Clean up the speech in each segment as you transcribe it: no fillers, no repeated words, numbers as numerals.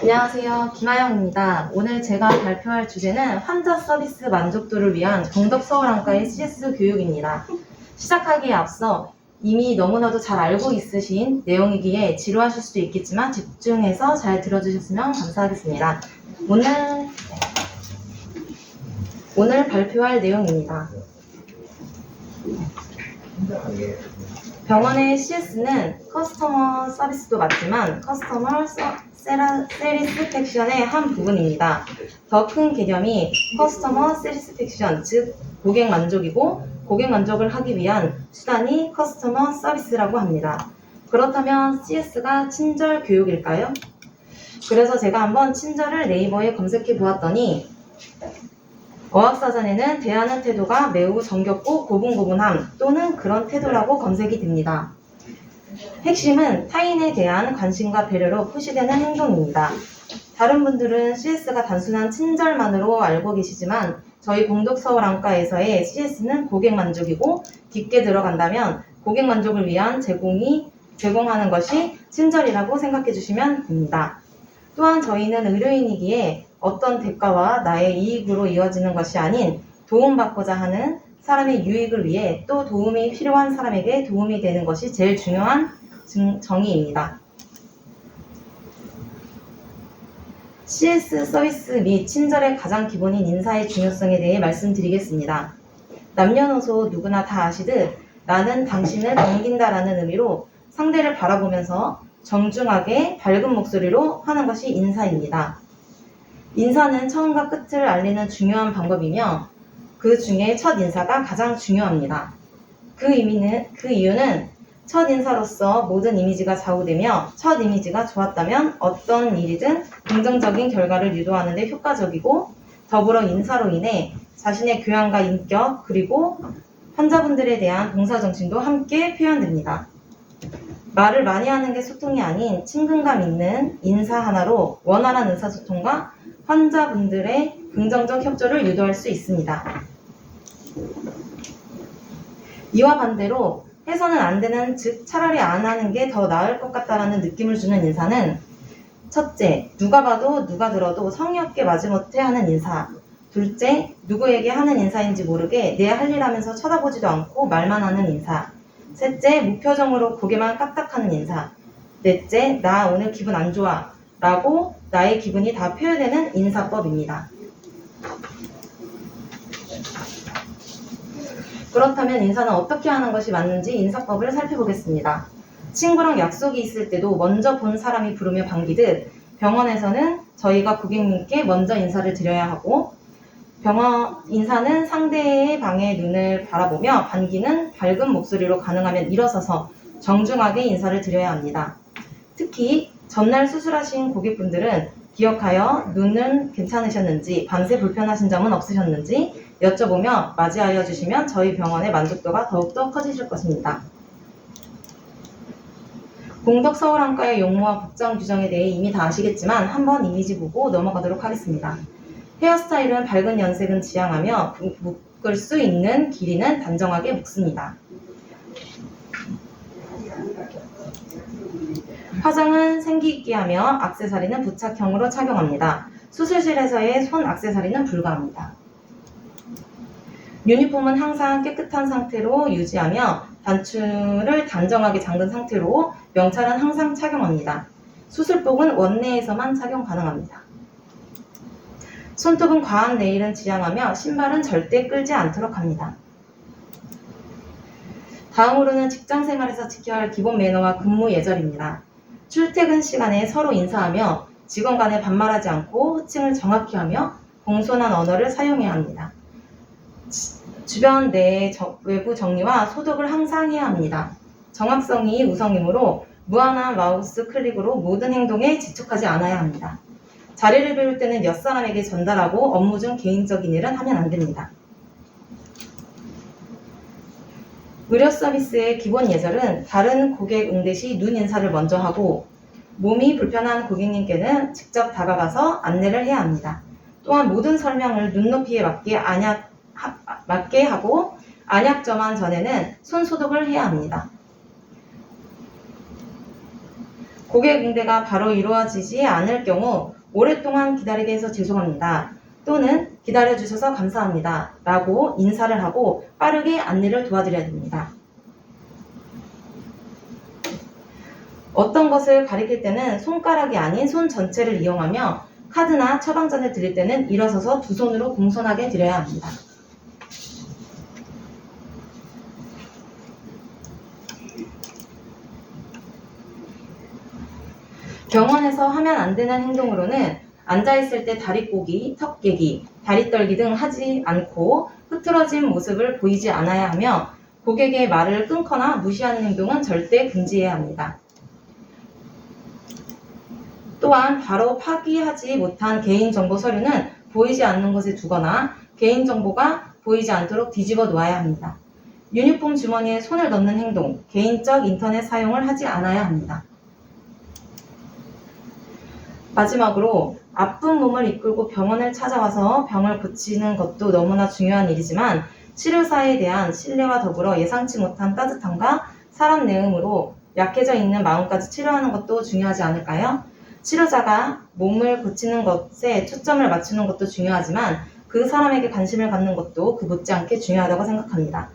안녕하세요. 김하영입니다. 오늘 제가 발표할 주제는 환자 서비스 만족도를 위한 정덕서울안과의 CS 교육입니다. 시작하기에 앞서 이미 너무나도 잘 알고 있으신 내용이기에 지루하실 수도 있겠지만 집중해서 잘 들어주셨으면 감사하겠습니다. 오늘 발표할 내용입니다. 병원의 CS는 커스터머 서비스도 맞지만 커스터머 세리스팩션의 한 부분입니다. 더 큰 개념이 커스터머 세리스팩션, 즉 고객 만족이고 고객 만족을 하기 위한 수단이 커스터머 서비스라고 합니다. 그렇다면 CS가 친절 교육일까요? 그래서 제가 한번 친절을 네이버에 검색해 보았더니 어학사전에는 대하는 태도가 매우 정겹고 고분고분함 또는 그런 태도라고 검색이 됩니다. 핵심은 타인에 대한 관심과 배려로 표시되는 행동입니다. 다른 분들은 CS가 단순한 친절만으로 알고 계시지만 저희 공덕서울안과에서의 CS는 고객 만족이고 깊게 들어간다면 고객 만족을 위한 제공하는 것이 친절이라고 생각해 주시면 됩니다. 또한 저희는 의료인이기에 어떤 대가와 나의 이익으로 이어지는 것이 아닌 도움받고자 하는 사람의 유익을 위해 또 도움이 필요한 사람에게 도움이 되는 것이 제일 중요한 정의입니다. CS 서비스 및 친절의 가장 기본인 인사의 중요성에 대해 말씀드리겠습니다. 남녀노소 누구나 다 아시듯 나는 당신을 반긴다라는 의미로 상대를 바라보면서 정중하게 밝은 목소리로 하는 것이 인사입니다. 인사는 처음과 끝을 알리는 중요한 방법이며 그 중에 첫 인사가 가장 중요합니다. 그 이유는 첫 인사로서 모든 이미지가 좌우되며 첫 이미지가 좋았다면 어떤 일이든 긍정적인 결과를 유도하는 데 효과적이고 더불어 인사로 인해 자신의 교양과 인격 그리고 환자분들에 대한 봉사정신도 함께 표현됩니다. 말을 많이 하는 게 소통이 아닌 친근감 있는 인사 하나로 원활한 의사소통과 환자분들의 긍정적 협조를 유도할 수 있습니다. 이와 반대로 해서는 안 되는, 즉 차라리 안 하는 게 더 나을 것 같다라는 느낌을 주는 인사는 첫째, 누가 봐도 누가 들어도 성의 없게 마지못해 하는 인사. 둘째, 누구에게 하는 인사인지 모르게 내 할 일 하면서 쳐다보지도 않고 말만 하는 인사. 셋째, 무표정으로 고개만 까딱하는 인사. 넷째, 나 오늘 기분 안 좋아 라고 나의 기분이 다 표현되는 인사법입니다. 그렇다면 인사는 어떻게 하는 것이 맞는지 인사법을 살펴보겠습니다. 친구랑 약속이 있을 때도 먼저 본 사람이 부르며 반기듯 병원에서는 저희가 고객님께 먼저 인사를 드려야 하고 인사는 상대의 방의 눈을 바라보며 반기는 밝은 목소리로 가능하면 일어서서 정중하게 인사를 드려야 합니다. 특히 전날 수술하신 고객분들은 기억하여 눈은 괜찮으셨는지, 밤새 불편하신 점은 없으셨는지 여쭤보며 맞이하여 주시면 저희 병원의 만족도가 더욱더 커지실 것입니다. 공덕서울안과의 용모와 복장 규정에 대해 이미 다 아시겠지만 한번 이미지 보고 넘어가도록 하겠습니다. 헤어스타일은 밝은 연색은 지향하며 묶을 수 있는 길이는 단정하게 묶습니다. 화장은 생기 있게 하며 액세서리는 부착형으로 착용합니다. 수술실에서의 손 액세서리는 불가합니다. 유니폼은 항상 깨끗한 상태로 유지하며 단추를 단정하게 잠근 상태로 명찰은 항상 착용합니다. 수술복은 원내에서만 착용 가능합니다. 손톱은 과한 네일은 지양하며 신발은 절대 끌지 않도록 합니다. 다음으로는 직장생활에서 지켜야 할 기본 매너와 근무 예절입니다. 출퇴근 시간에 서로 인사하며 직원 간에 반말하지 않고 호칭을 정확히 하며 공손한 언어를 사용해야 합니다. 주변 내 외부 정리와 소독을 항상 해야 합니다. 정확성이 우선이므로 무한한 마우스 클릭으로 모든 행동에 지촉하지 않아야 합니다. 자리를 비울 때는 몇 사람에게 전달하고 업무 중 개인적인 일은 하면 안 됩니다. 의료 서비스의 기본 예절은 다른 고객 응대 시 눈 인사를 먼저 하고 몸이 불편한 고객님께는 직접 다가가서 안내를 해야 합니다. 또한 모든 설명을 눈높이에 맞게 하고 안약 점환 전에는 손 소독을 해야 합니다. 고객 응대가 바로 이루어지지 않을 경우 오랫동안 기다리게 해서 죄송합니다. 또는 기다려주셔서 감사합니다. 라고 인사를 하고 빠르게 안내를 도와드려야 됩니다. 어떤 것을 가리킬 때는 손가락이 아닌 손 전체를 이용하며 카드나 처방전을 드릴 때는 일어서서 두 손으로 공손하게 드려야 합니다. 병원에서 하면 안 되는 행동으로는 앉아있을 때 다리 꼬기, 턱 깨기, 다리 떨기 등 하지 않고 흐트러진 모습을 보이지 않아야 하며 고객의 말을 끊거나 무시하는 행동은 절대 금지해야 합니다. 또한 바로 파기하지 못한 개인정보 서류는 보이지 않는 곳에 두거나 개인정보가 보이지 않도록 뒤집어 놓아야 합니다. 유니폼 주머니에 손을 넣는 행동, 개인적 인터넷 사용을 하지 않아야 합니다. 마지막으로 아픈 몸을 이끌고 병원을 찾아와서 병을 고치는 것도 너무나 중요한 일이지만 치료사에 대한 신뢰와 더불어 예상치 못한 따뜻함과 사람 내음으로 약해져 있는 마음까지 치료하는 것도 중요하지 않을까요? 치료자가 몸을 고치는 것에 초점을 맞추는 것도 중요하지만 그 사람에게 관심을 갖는 것도 그 못지않게 중요하다고 생각합니다.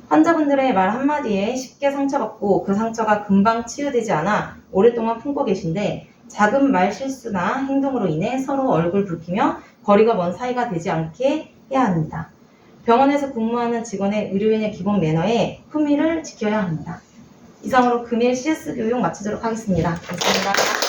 환자분들의 말 한마디에 쉽게 상처받고 그 상처가 금방 치유되지 않아 오랫동안 품고 계신데 작은 말 실수나 행동으로 인해 서로 얼굴 붉히며 거리가 먼 사이가 되지 않게 해야 합니다. 병원에서 근무하는 직원의 의료인의 기본 매너에 품위를 지켜야 합니다. 이상으로 금일 CS 교육 마치도록 하겠습니다. 감사합니다.